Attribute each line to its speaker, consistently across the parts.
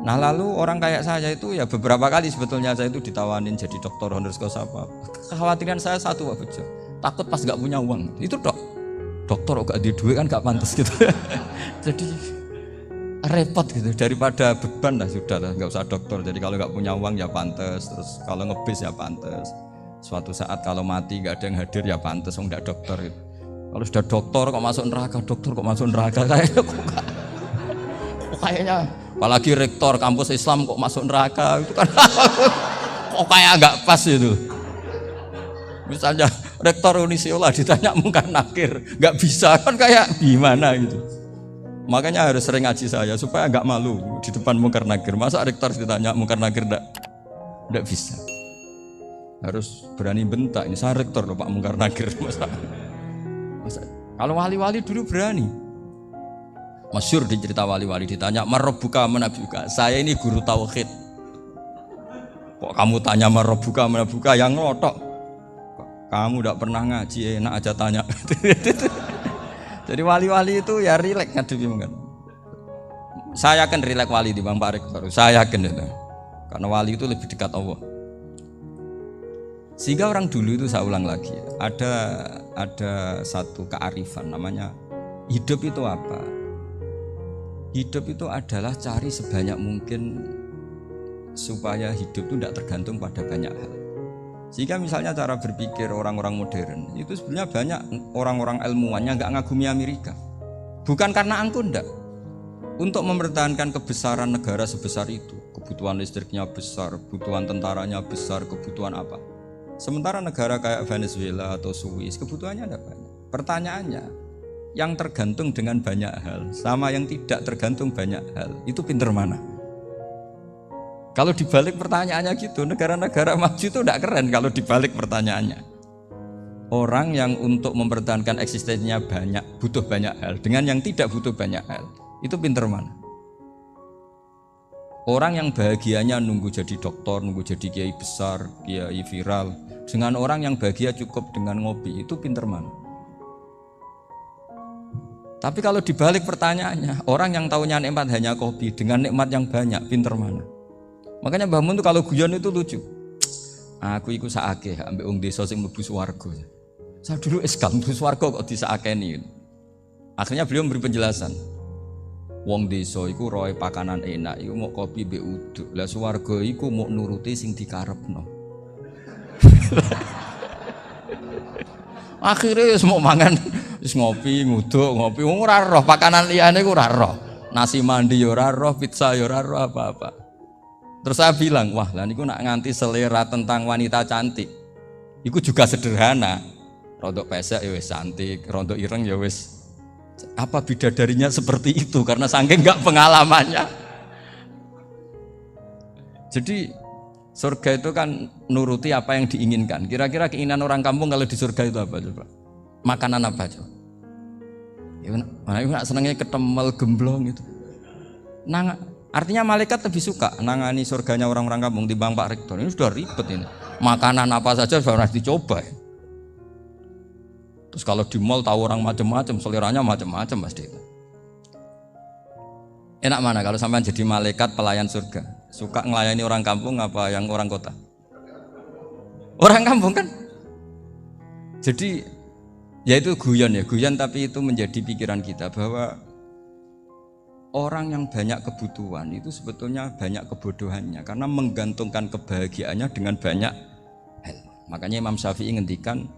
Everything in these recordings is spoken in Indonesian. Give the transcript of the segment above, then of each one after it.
Speaker 1: Nah lalu orang kayak saya itu ya beberapa kali sebetulnya saya itu ditawanin jadi dokter honoris causa apa. Kekhawatiran saya satu Pak Bejo, takut pas nggak punya uang. Itu dokter gak di duit kan gak pantas gitu. Jadi repot gitu, daripada beban lah sudah lah nggak usah dokter. Jadi kalau nggak punya uang ya pantas, terus kalau ngebis ya pantas. Suatu saat kalau mati nggak ada yang hadir ya pantas, nggak dokter gitu. Kalau sudah dokter kok masuk neraka, dokter kok masuk neraka kayaknya apalagi rektor kampus Islam kok masuk neraka itu kan kok kayak nggak pas itu. Misalnya rektor Unisiola ditanya mungkar nakir nggak bisa kan kayak gimana gitu. Makanya harus sering ngaji saya supaya nggak malu di depan mungkar nakir. Masa rektor ditanya mungkar nakir nggak bisa. Harus berani bentak, ini saya rektor loh Pak mungkar nakir. Masa kalau wali-wali dulu berani. Masyhur di cerita wali-wali ditanya marabbuka manabuka. Saya ini guru tauhid. Kok kamu tanya marabbuka manabuka yang ngotok? Kamu tidak pernah ngaji enak aja tanya. Jadi wali-wali itu ya rileks ngadepi mungkin. Saya akan rileks wali di Bang Pak Rektor. Saya yakin itu. Karena wali itu lebih dekat Allah. Sehingga orang dulu itu saya ulang lagi, ada satu kearifan namanya hidup itu apa? Hidup itu adalah cari sebanyak mungkin supaya hidup itu tidak tergantung pada banyak hal. Sehingga misalnya cara berpikir orang-orang modern itu sebenarnya banyak orang-orang ilmuwan yang nggak ngagumi Amerika. Bukan karena angkuh ndak. Untuk mempertahankan kebesaran negara sebesar itu, kebutuhan listriknya besar, kebutuhan tentaranya besar, kebutuhan apa? Sementara negara kayak Venezuela atau Swiss kebutuhannya ada banyak. Pertanyaannya, yang tergantung dengan banyak hal sama yang tidak tergantung banyak hal itu pinter mana? Kalau dibalik pertanyaannya gitu, negara-negara maju itu tidak keren kalau dibalik pertanyaannya. Orang yang untuk mempertahankan eksistensinya banyak, butuh banyak hal dengan yang tidak butuh banyak hal, itu pinter mana? Orang yang bahagianya nunggu jadi dokter, nunggu jadi kiai besar, kiai viral, dengan orang yang bahagia cukup dengan ngopi, itu pinter mana? Tapi kalau dibalik pertanyaannya, orang yang tahunya nikmat hanya kopi dengan nikmat yang banyak, pinter mana? Makanya Mbah Mun tuh kalau guyon itu lucu. Aku iku sakake ambek wong desa sing mlebu swarga. Saya dulu eskam mlebu swarga kok disakeni. Akhirnya beliau memberi penjelasan. Wong desa iku roe pakanan enak, iku mau kopi mbek uduk. Lah swarga iku mau nuruti sing dikarepno. Akhirnya wis mau mangan wis ngopi, nguduk, ngopi wong ora roh pakanan liyane ku ora roh. Nasi mandi ya ora roh, pizza ya ora roh apa-apa. Terus saya bilang, wah lah niku nak nganti selera tentang wanita cantik. Iku juga sederhana. Rontok pesek ya wis cantik, rontok ireng ya wis. Apa bidadarinya seperti itu karena saking enggak pengalamannya. Jadi surga itu kan nuruti apa yang diinginkan. Kira-kira keinginan orang kampung kalau di surga itu apa coba? Makanan apa coba? Ya nak senengnya ketemel gemblong gitu. Artinya malaikat lebih suka nangani surganya orang-orang kampung di Bang Pak Rektor. Ini sudah ribet ini. Makanan apa saja sudah harus dicoba. Terus kalau di mall tahu orang macam-macam, seleranya macam-macam pasti. Enak mana kalau sampai jadi malaikat pelayan surga? Suka ngelayani orang kampung apa yang orang kota? Orang kampung kan? Jadi ya itu guyon ya, guyon tapi itu menjadi pikiran kita bahwa orang yang banyak kebutuhan itu sebetulnya banyak kebodohannya karena menggantungkan kebahagiaannya dengan banyak hal. Makanya Imam Syafi'i ngendikan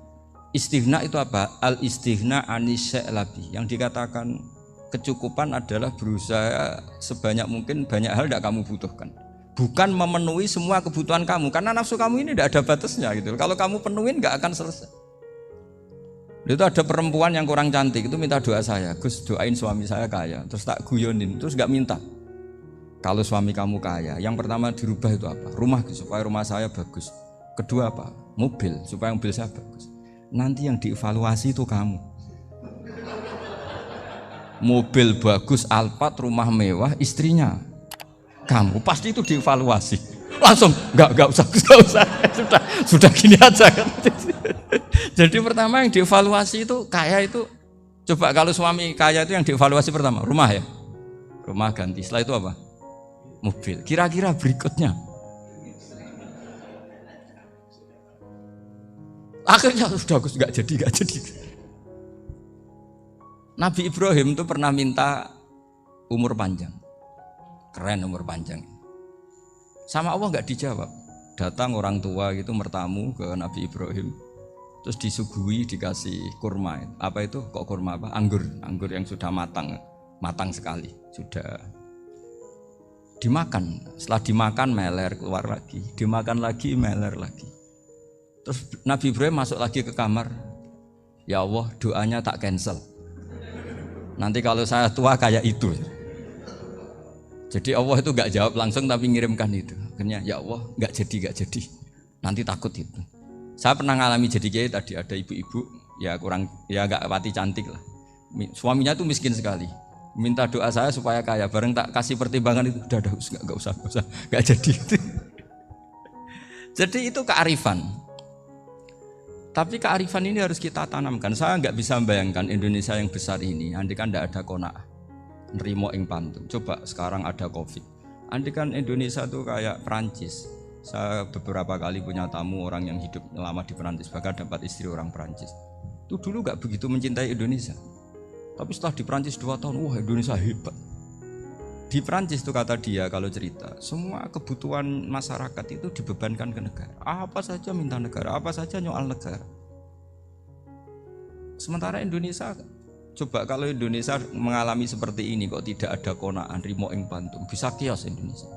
Speaker 1: istighna itu apa? Al-istighna anisya'i, yang dikatakan kecukupan adalah berusaha sebanyak mungkin banyak hal tidak kamu butuhkan. Bukan memenuhi semua kebutuhan kamu karena nafsu kamu ini tidak ada batasnya gitu. Kalau kamu penuhin nggak akan selesai. Itu ada perempuan yang kurang cantik itu minta doa saya, Gus doain suami saya kaya, terus tak guyonin, terus nggak minta. Kalau suami kamu kaya, yang pertama dirubah itu apa? Rumah supaya rumah saya bagus. Kedua apa? Mobil supaya mobil saya bagus. Nanti yang dievaluasi itu kamu. Mobil bagus, Alphard, rumah mewah, istrinya kamu pasti itu dievaluasi. Langsung nggak usah sudah gini aja kan. Jadi pertama yang dievaluasi itu kaya itu, coba kalau suami kaya itu yang dievaluasi pertama rumah ya, rumah ganti. Setelah itu apa? mobil. Kira-kira berikutnya. Akhirnya sudah Gus nggak jadi. Nabi Ibrahim itu pernah minta umur panjang. Keren umur panjang. Sama Allah nggak dijawab. Datang orang tua gitu mertamu ke Nabi Ibrahim. Terus disuguhi dikasih kurma. Apa itu? Kok kurma apa? Anggur yang sudah matang sekali. Sudah dimakan. Setelah dimakan meler keluar lagi. Dimakan lagi meler lagi. Terus Nabi Ibrahim masuk lagi ke kamar. Ya Allah, doanya tak cancel. Nanti kalau saya tua kayak itu. Jadi Allah itu nggak jawab langsung tapi ngirimkan itu. Akhirnya ya Allah nggak jadi. Nanti takut itu. Saya pernah ngalami jadi kiai tadi ada ibu-ibu ya nggak pati cantik lah. Suaminya tuh miskin sekali. Minta doa saya supaya kaya. Bareng tak kasih pertimbangan itu udah nggak usah nggak jadi. Jadi itu kearifan. Tapi kearifan ini harus kita tanamkan. Saya nggak bisa membayangkan Indonesia yang besar ini. Andai kan tidak ada qanaah. Nerimo ing pantum. Coba sekarang ada Covid. Andai kan Indonesia tuh kayak Perancis. Saya beberapa kali punya tamu orang yang hidup lama di Perancis, bahkan dapat istri orang Perancis. Itu dulu gak begitu mencintai Indonesia. Tapi setelah di Perancis 2 tahun, wah Indonesia hebat. Di Perancis tuh kata dia kalau cerita, semua kebutuhan masyarakat itu dibebankan ke negara. Apa saja minta negara, apa saja nyoal negara. Sementara Indonesia, coba kalau Indonesia mengalami seperti ini kok tidak ada qanaah rimo ing pantum, bisa kios Indonesia.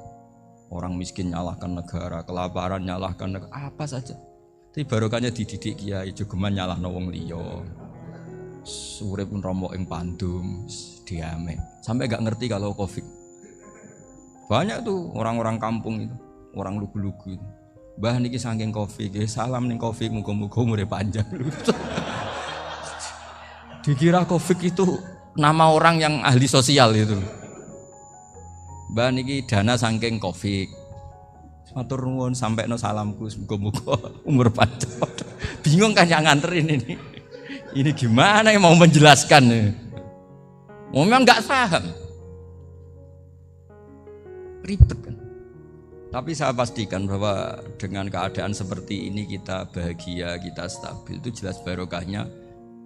Speaker 1: Orang miskin nyalahkan negara, kelaparan nyalahkan negara, apa saja. Tapi barokahnya dididik kiai jogeman nyalahno wong liya. Urip pun romo ing pandum, diame. Sampai gak ngerti kalau Covid. Banyak tuh orang-orang kampung itu, orang lugu-lugu itu. Mbah niki saking Covid, salam ning Covid muga-muga umure panjang. Dikira Covid itu nama orang yang ahli sosial itu. Mbah niki dana saking Covid. Matur nuwun sampekno salamku muga-muga umur panjang. Bingung kan yang nganterin ini. Ini gimana yang mau menjelaskan? Memang enggak paham. Ribet kan. Tapi saya pastikan bahwa dengan keadaan seperti ini kita bahagia, kita stabil, itu jelas barokahnya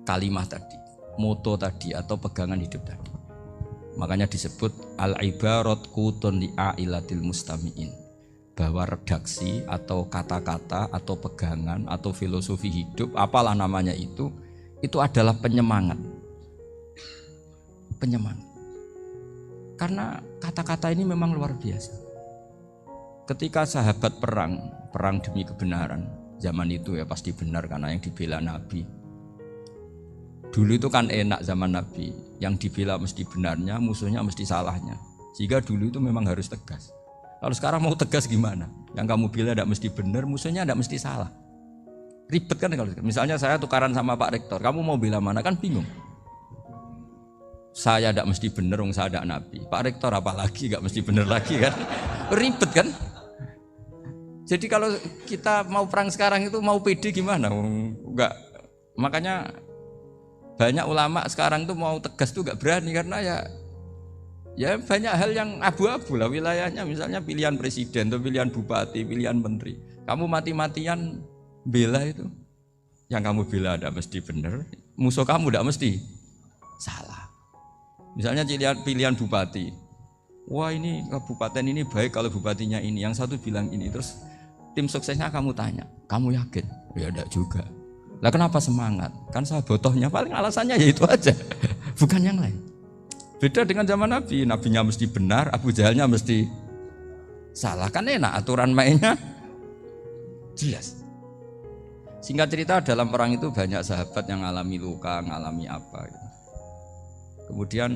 Speaker 1: kalimat tadi, moto tadi atau pegangan hidup tadi. Makanya disebut al-ibarat qutun li'ailatil mustami'in, bahwa redaksi atau kata-kata atau pegangan atau filosofi hidup, apalah namanya itu adalah penyemangat. Penyemangat. Karena kata-kata ini memang luar biasa. Ketika sahabat perang demi kebenaran, zaman itu ya pasti benar karena yang dibela Nabi. Dulu itu kan enak zaman Nabi, yang dibela mesti benarnya, musuhnya mesti salahnya. Sehingga dulu itu memang harus tegas. Kalau sekarang mau tegas gimana? Yang kamu bela tidak mesti benar, musuhnya tidak mesti salah. Ribet kan kalau misalnya saya tukaran sama Pak Rektor, kamu mau bela mana kan bingung. Saya tidak mesti benar, saya tidak Nabi. Pak Rektor apalagi tidak mesti benar lagi kan? Ribet kan? Jadi kalau kita mau perang sekarang itu mau pede gimana? Enggak. Makanya banyak ulama sekarang tuh mau tegas tuh enggak berani karena ya banyak hal yang abu-abu lah wilayahnya, misalnya pilihan presiden atau pilihan bupati, pilihan menteri. Kamu mati-matian bela itu, yang kamu bela tidak mesti benar, musuh kamu tidak mesti salah. Misalnya pilihan bupati, wah ini kabupaten ini baik kalau bupatinya ini, yang satu bilang ini, terus tim suksesnya kamu tanya, kamu yakin? Ya tidak juga. Lah kenapa semangat? Kan saya botohnya, paling alasannya ya itu aja, bukan yang lain. Beda dengan zaman Nabi, nabinya mesti benar, Abu Jahalnya mesti salah, kan enak aturan mainnya jelas. Singkat cerita dalam perang itu banyak sahabat yang ngalami luka, ngalami apa gitu. Kemudian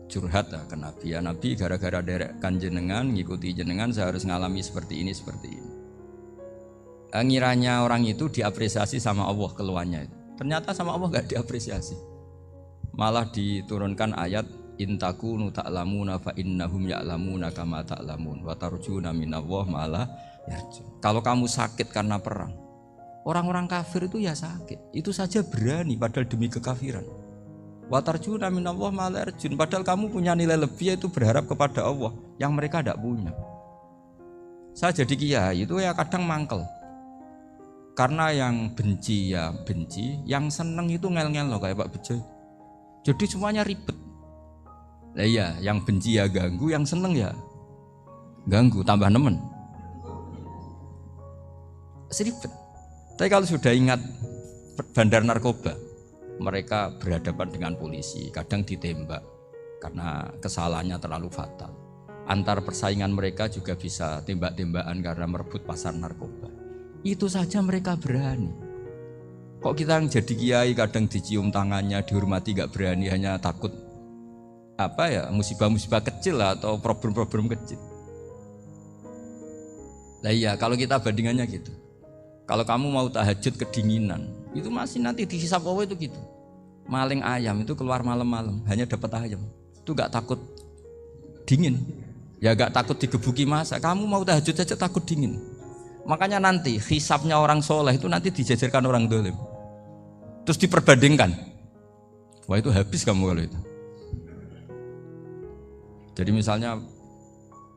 Speaker 1: curhat ke Nabi, ya Nabi gara-gara derekkan jenengan, ngikuti jenengan saya harus ngalami seperti ini. Ngiranya orang itu diapresiasi sama Allah keluarnya itu. Ternyata sama Allah gak diapresiasi. Malah diturunkan ayat intakunu ta'lamuna fa innahum ya'lamuna kama ta'lamun wa tarjuna minallah ma'ala yarjun. Kalau kamu sakit karena perang, orang-orang kafir itu ya sakit, itu saja berani padahal demi kekafiran. Wa tarjuna minallah ma'ala yarjun, padahal kamu punya nilai lebih yaitu berharap kepada Allah yang mereka tidak punya. Saya jadi kiai itu ya kadang mangkel. Karena yang benci ya benci, yang seneng itu ngel-ngel loh kayak Pak Bejo. Jadi semuanya ribet. Lah iya, yang benci ya ganggu, yang seneng ya ganggu, tambah nemen. Seribet. Tapi kalau sudah ingat bandar narkoba, mereka berhadapan dengan polisi, kadang ditembak karena kesalahannya terlalu fatal. Antar persaingan mereka juga bisa tembak-tembakan karena merebut pasar narkoba. Itu saja mereka berani. Kok kita yang jadi kiai kadang dicium tangannya, dihormati gak berani, hanya takut apa ya, musibah-musibah kecil lah, atau problem-problem kecil. Lah iya, kalau kita bandingannya gitu. Kalau kamu mau tahajud kedinginan, itu masih nanti dihisab Allah itu gitu. Maling ayam itu keluar malam-malam, hanya dapat ayam. Itu gak takut dingin. Ya gak takut digebuki masa. Kamu mau tahajud saja takut dingin. Makanya nanti hisabnya orang soleh itu nanti dijajarkan orang dolim. Terus diperbandingkan. Wah itu habis kamu kalau itu. Jadi misalnya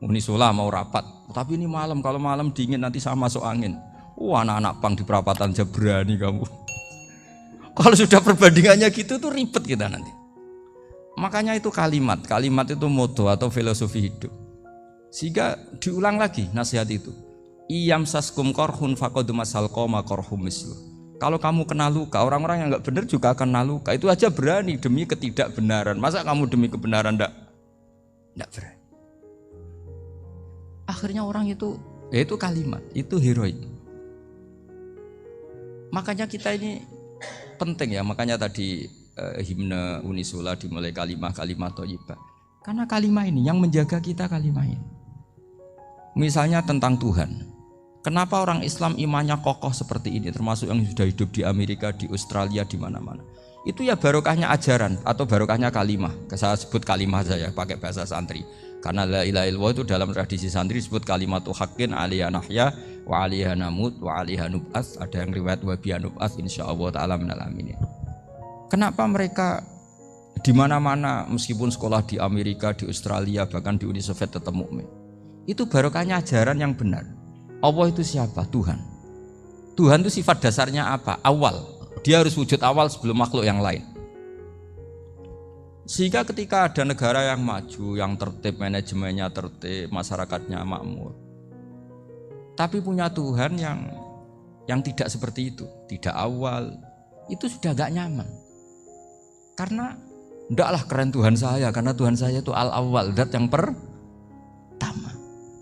Speaker 1: Unisula mau rapat, tapi ini malam, kalau malam dingin nanti sama masuk angin. Wah anak-anak pang di perapatan aja berani kamu. Kalau sudah perbandingannya gitu tuh ribet kita nanti. Makanya itu kalimat itu moto atau filosofi hidup. Sehingga diulang lagi nasihat itu. Iyam saskum korhun fakodu masal koma korhum mislu. Kalau kamu kena luka, orang-orang yang nggak benar juga akan kena luka. Itu aja berani demi ketidakbenaran. Masa kamu demi kebenaran nggak berani? Akhirnya orang itu, ya itu kalimat, itu heroik. Makanya kita ini penting ya. Makanya tadi himne Unisula dimulai kalimat thayyibah. Karena kalimat ini yang menjaga kita kalimat ini. Misalnya tentang Tuhan. Kenapa orang Islam imannya kokoh seperti ini, termasuk yang sudah hidup di Amerika, di Australia, di mana-mana. Itu ya barokahnya ajaran atau barokahnya kalimah. Saya sebut kalimah saya pakai bahasa santri. Karena la ilaha illallah itu dalam tradisi santri disebut kalimatu haqqin alaiha nahya wa alaiha namut wa alaiha nub'ats. Ada yang riwayat wa biha nub'ats insyaallah taala minal amin. Kenapa mereka di mana-mana meskipun sekolah di Amerika, di Australia, bahkan di Uni Soviet tetap mukmin? Itu barokahnya ajaran yang benar. Allah itu siapa? Tuhan. Tuhan itu sifat dasarnya apa? Awal. Dia harus wujud awal sebelum makhluk yang lain. Sehingga ketika ada negara yang maju, yang tertib, manajemennya tertib, masyarakatnya makmur, tapi punya Tuhan yang tidak seperti itu, tidak awal, itu sudah gak nyaman. Karena ndaklah keren Tuhan saya, karena Tuhan saya itu al-awwal, zat yang pertama.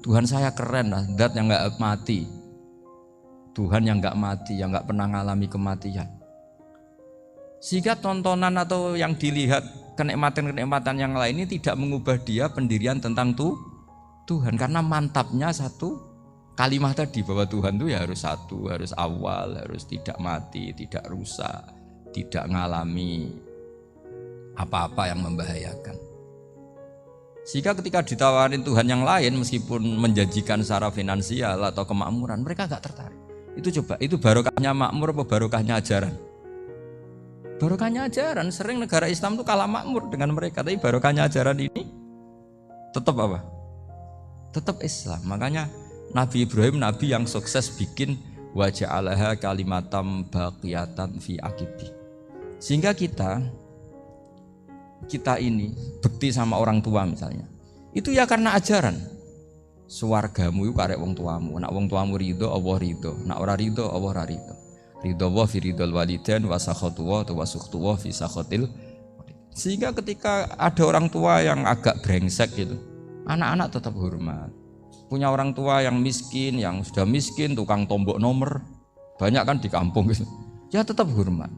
Speaker 1: Tuhan saya keren lah, zat yang gak mati. Tuhan yang gak mati, yang gak pernah mengalami kematian. Sehingga tontonan atau yang dilihat kenikmatan-kenikmatan yang lain ini tidak mengubah dia pendirian tentang Tuhan. Karena mantapnya satu kalimat tadi, bahwa Tuhan itu ya harus satu, harus awal, harus tidak mati, tidak rusak, tidak mengalami apa-apa yang membahayakan. Sehingga ketika ditawarin Tuhan yang lain, meskipun menjanjikan secara finansial atau kemakmuran, mereka gak tertarik. Itu coba, itu barokahnya makmur apa barokahnya ajaran? Barokahnya ajaran. Sering negara Islam itu kalah makmur dengan mereka, tapi barokahnya ajaran ini tetap apa? Tetap Islam. Makanya Nabi Ibrahim, Nabi yang sukses bikin wa ja'alaha kalimatam baqiyatan fi aqibi. Sehingga kita ini bekti sama orang tua misalnya, itu ya karena ajaran. Suwargamu itu karek wong tuamu. Nak wong tuamu ridho, Allah ridho. Nak ora ridho, Allah ora ridho. Ridho wa fi ridhol walidain wa sakhatu wa sukhtu wa fi sakhatil. Sehingga ketika ada orang tua yang agak brengsek gitu, anak-anak tetap hormat. Punya orang tua yang miskin, yang sudah miskin, tukang tombok nomor, banyak kan di kampung gitu, ya tetap hormat.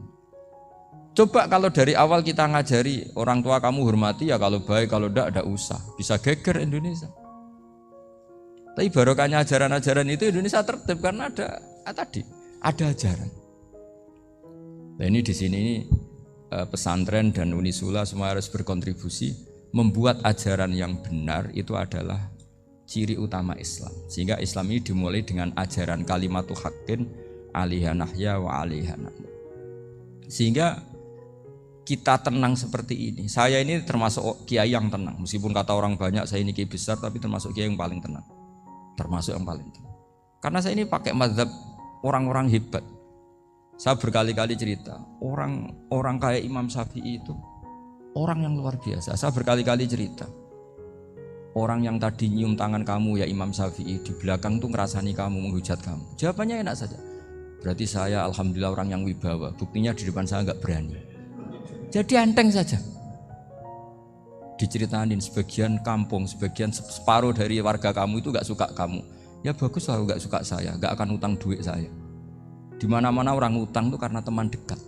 Speaker 1: Coba kalau dari awal kita ngajari orang tua kamu hormati ya, kalau baik, kalau enggak usah, bisa geger Indonesia. Tapi barokahnya ajaran-ajaran itu Indonesia tertib karena ada ajaran. Nah ini di sini pesantren dan Unisula semua harus berkontribusi membuat ajaran yang benar itu adalah ciri utama Islam. Sehingga Islam ini dimulai dengan ajaran kalimatu haqqin alaiha nahya wa alaiha namut. Sehingga kita tenang seperti ini. Saya ini termasuk kiai yang tenang. Meskipun kata orang banyak saya ini kiai besar, tapi termasuk kiai yang paling tenang. termasuk yang paling tinggi. Karena saya ini pakai mazhab orang-orang hebat. Saya berkali-kali cerita, orang kayak Imam Syafi'i itu orang yang luar biasa. Saya berkali-kali cerita, orang yang tadi nyium tangan kamu ya Imam Syafi'i, di belakang tuh ngerasani kamu, menghujat kamu. Jawabannya enak saja. Berarti saya alhamdulillah orang yang wibawa. Buktinya di depan saya nggak berani. Jadi enteng saja. Diceritain sebagian kampung, sebagian separuh dari warga kamu itu nggak suka kamu. Ya bagus lah nggak suka saya, nggak akan utang duit saya. Di mana-mana orang utang tuh karena teman dekat.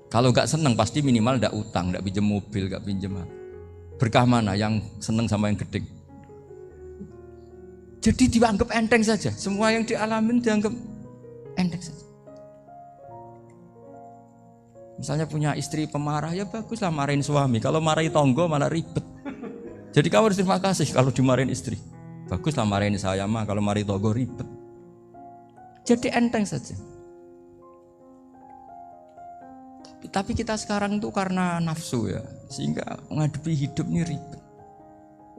Speaker 1: Kalau nggak seneng pasti minimal nggak utang, nggak pinjam mobil, nggak pinjam apa. Berkah mana yang seneng sama yang gede. Jadi dianggap enteng saja. Semua yang dialamin dianggap enteng saja. Misalnya punya istri pemarah, ya baguslah marahin suami. Kalau marahin tonggo malah ribet. Jadi kamu harus terima kasih kalau dimarahin istri. Baguslah marahin saya mah, kalau marahin tonggo ribet. Jadi enteng saja. Tapi kita sekarang itu karena nafsu ya, sehingga menghadapi hidup ini ribet.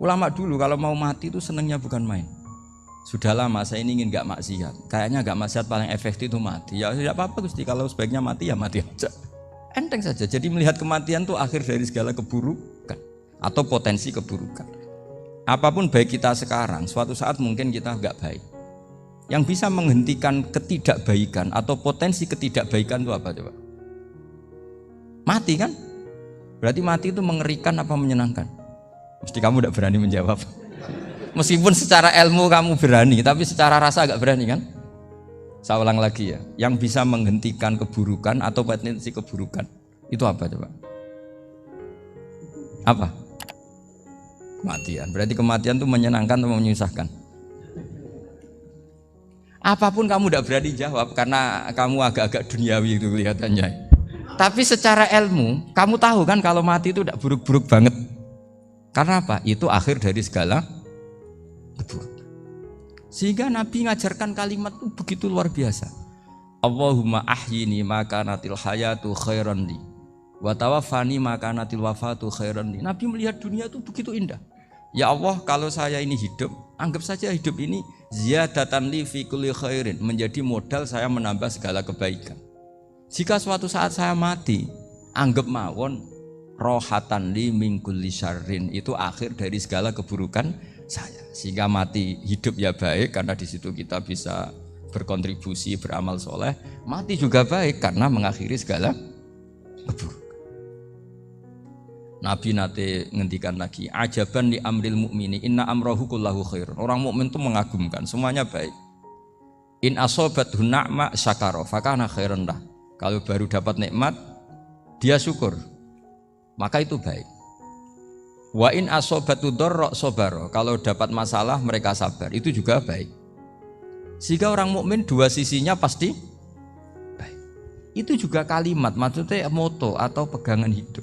Speaker 1: Ulama dulu kalau mau mati itu senengnya bukan main. Sudah lama saya ini ingin gak maksiat. Kayaknya gak maksiat paling efektif itu mati. Ya tidak apa-apa Gusti, kalau sebaiknya mati ya mati aja. Enteng saja. Jadi melihat kematian itu akhir dari segala keburukan atau potensi keburukan. Apapun baik kita sekarang, suatu saat mungkin kita gak baik. Yang bisa menghentikan ketidakbaikan atau potensi ketidakbaikan itu apa coba? Mati kan? Berarti mati itu mengerikan apa menyenangkan? Mesti kamu tidak berani menjawab. Meskipun secara ilmu kamu berani, tapi secara rasa agak berani kan? Saya ulang lagi ya, yang bisa menghentikan keburukan atau potensi keburukan itu apa coba? Apa? Kematian. Berarti kematian itu menyenangkan atau menyusahkan? Apapun kamu tidak berani jawab karena kamu agak-agak duniawi itu kelihatannya. Tapi secara ilmu, kamu tahu kan kalau mati itu tidak buruk-buruk banget. Karena apa? Itu akhir dari segala keburukan. Sehingga Nabi ngajarkan kalimat itu begitu luar biasa. Allahumma ahyini maka natil hayatu khairan li wa tawaffani maka natil wafatu khairan li. Nabi melihat dunia itu begitu indah. Ya Allah, kalau saya ini hidup, anggap saja hidup ini ziyadatan li fi kulli khairin, menjadi modal saya menambah segala kebaikan. Jika suatu saat saya mati, anggap mawon rohatan li min kulli syarrin, itu akhir dari segala keburukan saya. Sehingga mati hidup ya baik karena di situ kita bisa berkontribusi beramal soleh. Mati juga baik karena mengakhiri segala keburukan. Nabi nate ngendikan lagi, ajaban li amril mukmini inna amrahu kullahu khair. Orang mukmin itu mengagumkan, semuanya baik. In asobathu na'ma syakara fakana khairan lah. Kalau baru dapat nikmat dia syukur, maka itu baik. Wa in asobatu dharra sabara, kalau dapat masalah mereka sabar, itu juga baik. Sehingga orang mukmin dua sisinya pasti baik. Itu juga kalimat, maksudnya moto atau pegangan hidup.